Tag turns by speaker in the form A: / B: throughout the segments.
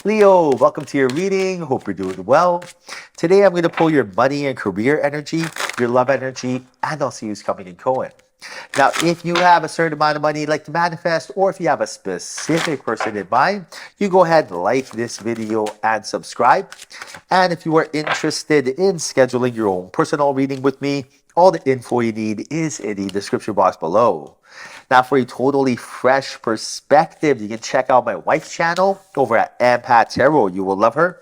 A: Leo, welcome to your reading. Hope you're doing well. Today I'm going to pull your money and career energy, your love energy, and I'll see who's coming in Cohen. Now, if you have a certain amount of money you'd like to manifest, or if you have a specific person in mind, you go ahead, like this video and subscribe. And if you are interested in scheduling your own personal reading with me, all the info you need is in the description box below. Now, for a totally fresh perspective, you can check out my wife's channel over at Ampat Tarot. You will love her.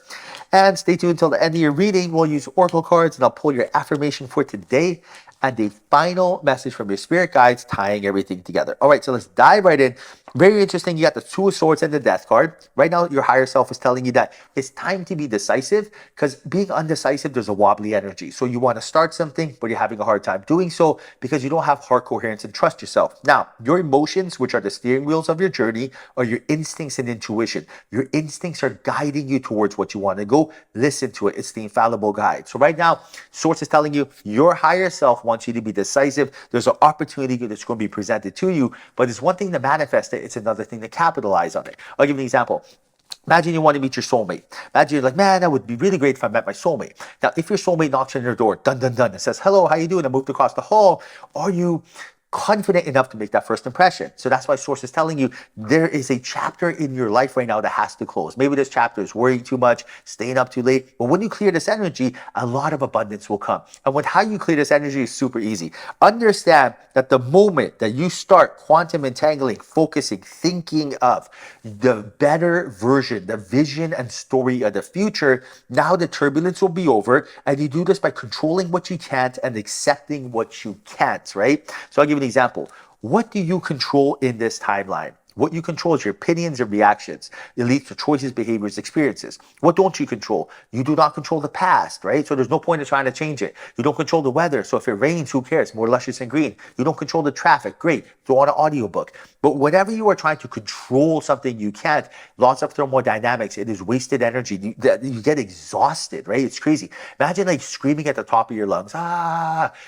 A: And stay tuned until the end of your reading. We'll use oracle cards and I'll pull your affirmation for today and a final message from your spirit guides tying everything together. All right, so let's dive right in. Very interesting. You got the Two of Swords and the Death card. Right now, your higher self is telling you that it's time to be decisive because being undecisive, there's a wobbly energy. So you want to start something, but you're having a hard time doing so because you don't have heart coherence and trust yourself. Now, your emotions, which are the steering wheels of your journey, are your instincts and intuition. Your instincts are guiding you towards what you want to go. Listen to it. It's the infallible guide. So right now, Source is telling you your higher self wants you to be decisive. There's an opportunity that's going to be presented to you, but it's one thing to manifest it. It's another thing to capitalize on it. I'll give you an example. Imagine you want to meet your soulmate. Imagine you're like, man, that would be really great if I met my soulmate. Now, if your soulmate knocks on your door, dun, dun, dun, and says, hello, how you doing? I moved across the hall. Are you confident enough to make that first impression? So that's why Source is telling you there is a chapter in your life right now that has to close. Maybe this chapter is worrying too much, staying up too late. But when you clear this energy, a lot of abundance will come. And how you clear this energy is super easy. Understand that the moment that you start quantum entangling, focusing, thinking of the better version, the vision and story of the future, now the turbulence will be over. And you do this by controlling what you can't and accepting what you can't, right? So I'll give you an example. What do you control in this timeline? What you control is your opinions and reactions. It leads to choices, behaviors, experiences. What don't you control? You do not control the past, right? So there's no point in trying to change it. You don't control the weather. So if it rains, who cares? More luscious and green. You don't control the traffic. Great. Throw on an audiobook. But whenever you are trying to control something you can't, lots of thermodynamics, it is wasted energy. You get exhausted, right? It's crazy. Imagine like screaming at the top of your lungs.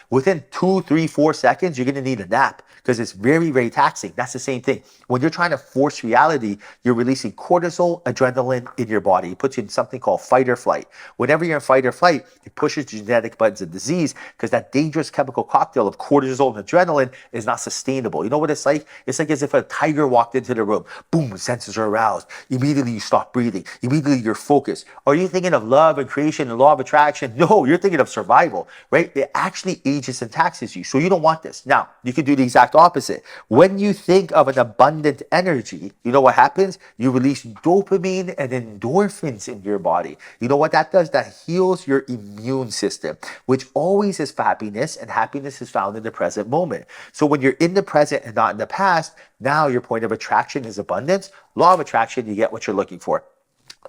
A: Within 2, 3, 4 seconds, you're going to need a nap because it's very, very taxing. That's the same thing. When you're trying to force reality, you're releasing cortisol, adrenaline in your body. It puts you in something called fight or flight. Whenever you're in fight or flight, it pushes genetic buttons of disease because that dangerous chemical cocktail of cortisol and adrenaline is not sustainable. You know what it's like? It's like as if a tiger walked into the room. Boom, senses are aroused. Immediately you stop breathing. Immediately you're focused. Are you thinking of love and creation and law of attraction? No, you're thinking of survival, right? It actually ages and taxes you. So you don't want this. Now, you can do the exact opposite. When you think of an abundant energy, you know what happens? You release dopamine and endorphins in your body. You know what that does? That heals your immune system, which always is happiness, and happiness is found in the present moment. So when you're in the present and not in the past, now your point of attraction is abundance. Law of attraction, you get what you're looking for.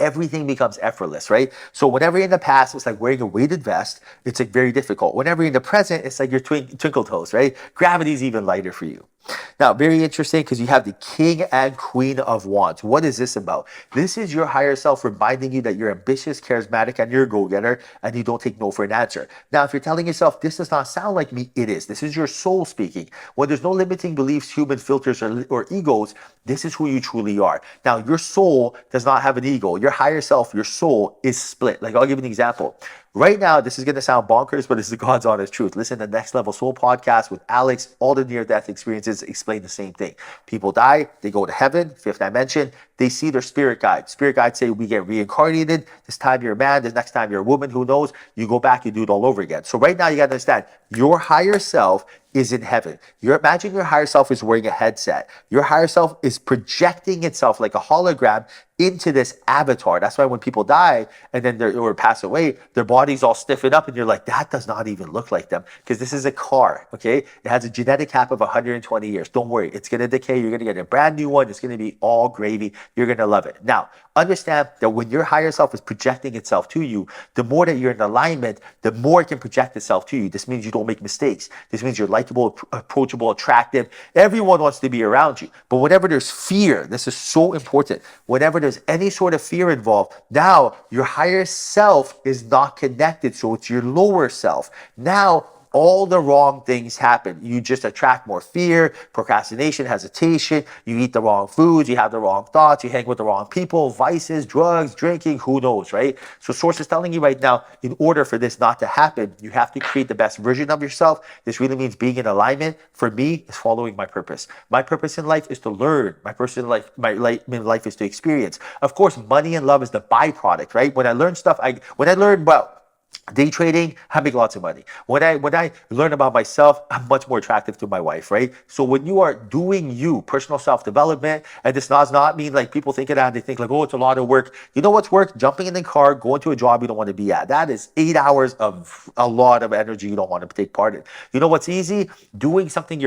A: Everything becomes effortless, right? So whenever you're in the past, it's like wearing a weighted vest. It's like very difficult. Whenever you're in the present, it's like your twinkle toes, right? Gravity is even lighter for you. Now, very interesting because you have the King and Queen of Wands. What is this about? This is your higher self reminding you that you're ambitious, charismatic, and you're a go-getter, and you don't take no for an answer. Now, if you're telling yourself, this does not sound like me, it is. This is your soul speaking. When there's no limiting beliefs, human filters, or egos, this is who you truly are. Now, your soul does not have an ego. Your higher self, your soul is split. Like, I'll give you an example. Right now, this is going to sound bonkers, but this is God's honest truth. Listen to the Next Level Soul podcast with Alex. All the near-death experiences explain the same thing. People die, they go to heaven, fifth dimension. They see their spirit guide. Spirit guides say we get reincarnated. This time you're a man, the next time you're a woman, who knows? You go back, you do it all over again. So right now, you got to understand, your higher self is in heaven. Imagine your higher self is wearing a headset. Your higher self is projecting itself like a hologram into this avatar. That's why when people die and then or pass away, their bodies all stiffen up and you're like, that does not even look like them because this is a car, okay? It has a genetic cap of 120 years. Don't worry. It's going to decay. You're going to get a brand new one. It's going to be all gravy. You're going to love it. Now, understand that when your higher self is projecting itself to you, the more that you're in alignment, the more it can project itself to you. This means you don't make mistakes. This means you're likable, approachable, attractive. Everyone wants to be around you. But whenever there's fear, this is so important. Whenever there's any sort of fear involved, now your higher self is not connected. So it's your lower self. Now, all the wrong things happen. You just attract more fear, procrastination, hesitation. You eat the wrong foods, you have the wrong thoughts, you hang with the wrong people, vices, drugs, drinking, who knows, right? So source is telling you right now, in order for this not to happen, you have to create the best version of yourself. This really means being in alignment. For me, is following my purpose. My purpose in life is to learn. My purpose in life is to experience. Of course, money and love is the byproduct, right? When I learn stuff, when I learn, well, day trading, I make lots of money. When I learn about myself, I'm much more attractive to my wife, right? So when you are doing you, personal self-development, and this does not mean like people think of that, they think like, oh, it's a lot of work. You know what's work? Jumping in the car, going to a job you don't want to be at. That is 8 hours of a lot of energy you don't want to take part in. You know what's easy? Doing something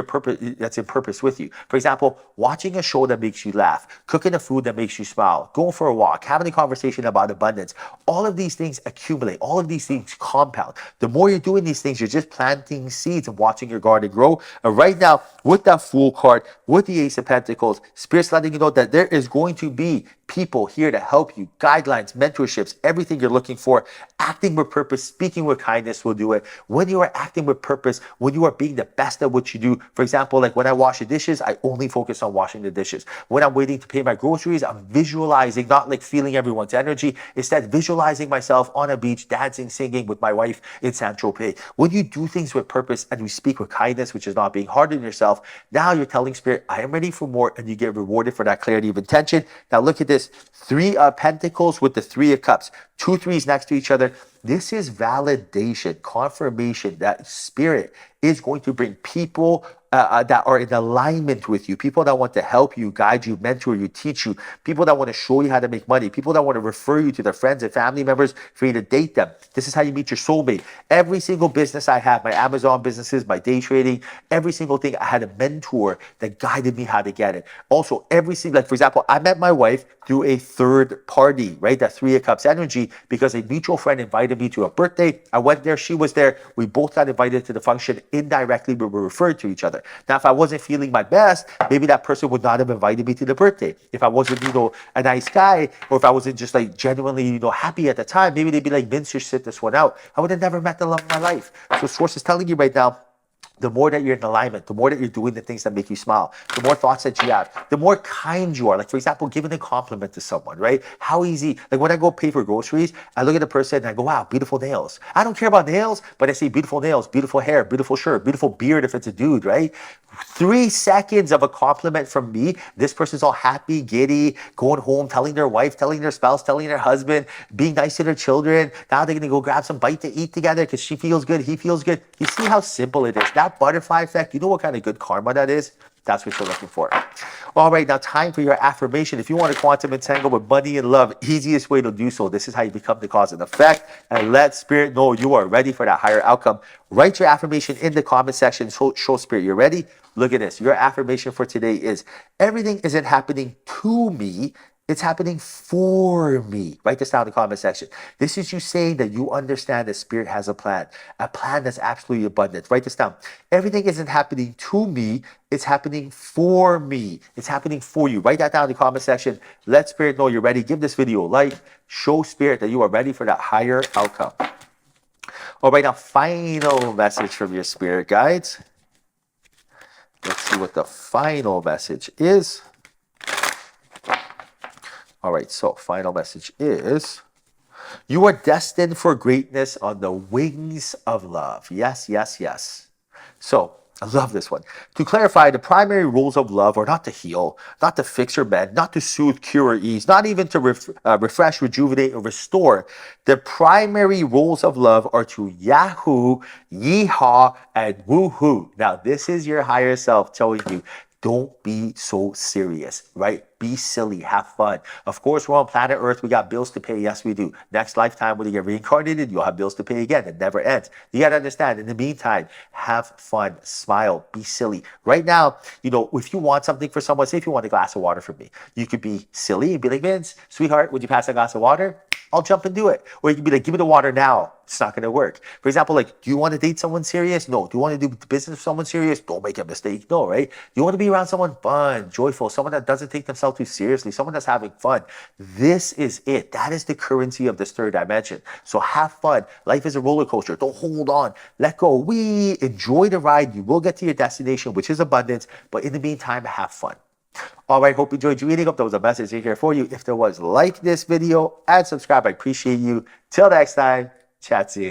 A: that's in purpose with you. For example, watching a show that makes you laugh, cooking a food that makes you smile, going for a walk, having a conversation about abundance. All of these things accumulate. All of these things compound. The more you're doing these things, you're just planting seeds and watching your garden grow. And right now, with that Fool card, with the Ace of Pentacles, Spirit's letting you know that there is going to be people here to help you, guidelines, mentorships, everything you're looking for. Acting with purpose, speaking with kindness will do it. When you are acting with purpose, when you are being the best at what you do, for example, like when I wash the dishes, I only focus on washing the dishes. When I'm waiting to pay my groceries, I'm visualizing, not like feeling everyone's energy, instead visualizing myself on a beach, dancing, singing with my wife in Saint-Tropez. When you do things with purpose and you speak with kindness, which is not being hard on yourself, now you're telling Spirit, I am ready for more, and you get rewarded for that clarity of intention. Now look at this. 3 of Pentacles with the 3 of Cups. 2 threes next to each other. This is validation, confirmation that Spirit is going to bring people that are in alignment with you, people that want to help you, guide you, mentor you, teach you, people that want to show you how to make money, people that want to refer you to their friends and family members for you to date them. This is how you meet your soulmate. Every single business I have, my Amazon businesses, my day trading, every single thing, I had a mentor that guided me how to get it. Also, every single, like for example, I met my wife through a third party, right? That 3 of Cups energy, because a mutual friend invited me to a birthday. I went there, she was there. We both got invited to the function. Indirectly, we were referred to each other. Now, if I wasn't feeling my best, maybe that person would not have invited me to the birthday. If I wasn't, a nice guy, or if I wasn't just like genuinely, happy at the time, maybe they'd be like, Vince, just sit this one out. I would have never met the love of my life. So Source is telling you right now, the more that you're in alignment, the more that you're doing the things that make you smile, the more thoughts that you have, the more kind you are. Like, for example, giving a compliment to someone, right? How easy, like when I go pay for groceries, I look at the person and I go, wow, beautiful nails. I don't care about nails, but I say beautiful nails, beautiful hair, beautiful shirt, beautiful beard if it's a dude, right? 3 seconds of a compliment from me, this person's all happy, giddy, going home, telling their wife, telling their spouse, telling their husband, being nice to their children. Now they're going to go grab some bite to eat together because she feels good, he feels good. You see how simple it is? That butterfly effect, you know what kind of good karma that is? That's what you're looking for. All right, now time for your affirmation. If you want to quantum entangle with money and love, easiest way to do so. This is how you become the cause and effect, and let Spirit know you are ready for that higher outcome. Write your affirmation in the comment section. Show Spirit you're ready. Look at this. Your affirmation for today is, everything isn't happening to me. It's happening for me. Write this down in the comment section. This is you saying that you understand that Spirit has a plan that's absolutely abundant. Write this down. Everything isn't happening to me. It's happening for me. It's happening for you. Write that down in the comment section. Let Spirit know you're ready. Give this video a like. Show Spirit that you are ready for that higher outcome. All right, now final message from your Spirit guides. Let's see what the final message is. All right, so final message is, you are destined for greatness on the wings of love. Yes, yes, yes. So, I love this one. To clarify, the primary rules of love are not to heal, not to fix or mend, not to soothe, cure, or ease, not even to refresh, rejuvenate, or restore. The primary rules of love are to yahoo, yeehaw, and woohoo. Now, this is your higher self telling you, don't be so serious, right? Be silly, have fun. Of course, we're on planet Earth. We got bills to pay. Yes, we do. Next lifetime, when you get reincarnated, you'll have bills to pay again. It never ends. You got to understand, in the meantime, have fun, smile, be silly. Right now, if you want something for someone, say if you want a glass of water from me, you could be silly and be like, Vince, sweetheart, would you pass a glass of water? I'll jump and do it. Or you can be like, give me the water now. It's not going to work. For example, like, do you want to date someone serious? No. Do you want to do business with someone serious? Don't make a mistake. No, right? Do you want to be around someone fun, joyful, someone that doesn't take themselves too seriously, someone that's having fun? This is it. That is the currency of this third dimension. So have fun. Life is a roller coaster. Don't hold on. Let go. We enjoy the ride. You will get to your destination, which is abundance. But in the meantime, have fun. All right, hope you enjoyed reading. Hope there was a message in here for you. If there was, like this video and subscribe. I appreciate you. Till next time, chat soon.